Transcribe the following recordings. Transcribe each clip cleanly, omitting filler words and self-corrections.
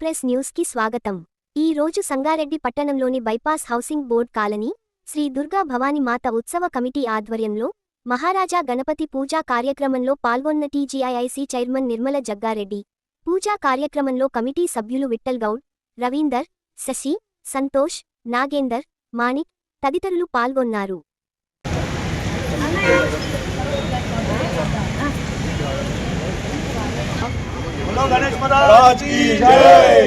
Express news కి స్వాగతం। ఈ రోజు సంగారెడ్డి పట్టణంలోని bypass housing board colony Shri Durga Bhavani Mata ఉత్సవ కమిటీ ఆధ్వర్యంలో మహారాజా గణపతి పూజా కార్యక్రమంలో పాల్గొన్న టీజీఐఐసీ చైర్మన్ నిర్మల జగ్గారెడ్డి, పూజా కార్యక్రమంలో కమిటీ సభ్యులు విఠల్ గౌడ్, రవీందర్, శశి, సంతోష్, నాగేందర్, మాణిక్ తదితరులు పాల్గొన్నారు। गणेश महाराज की जय।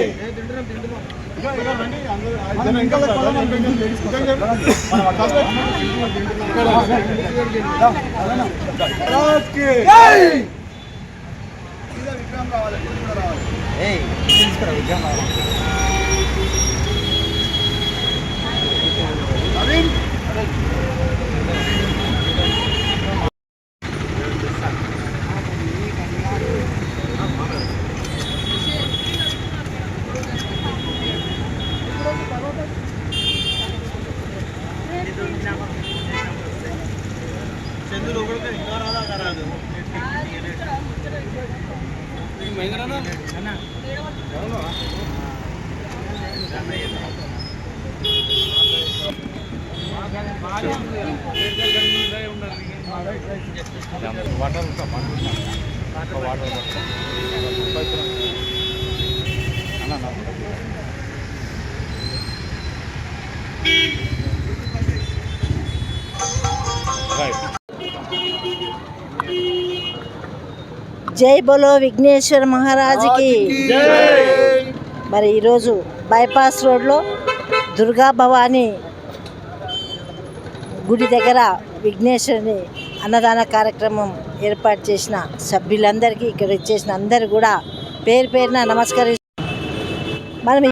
జై బోలో విఘ్నేశ్వర మహారాజ్ కి మరి ఈరోజు బైపాస్ రోడ్లో దుర్గా భవాని గుడి దగ్గర విఘ్నేశ్వరుని అన్నదాన కార్యక్రమం ఏర్పాటు చేసిన సభ్యులందరికీ, ఇక్కడ ఇచ్చేసిన అందరు కూడా పేరు పేరున నమస్కరిస్తున్నాం। మనం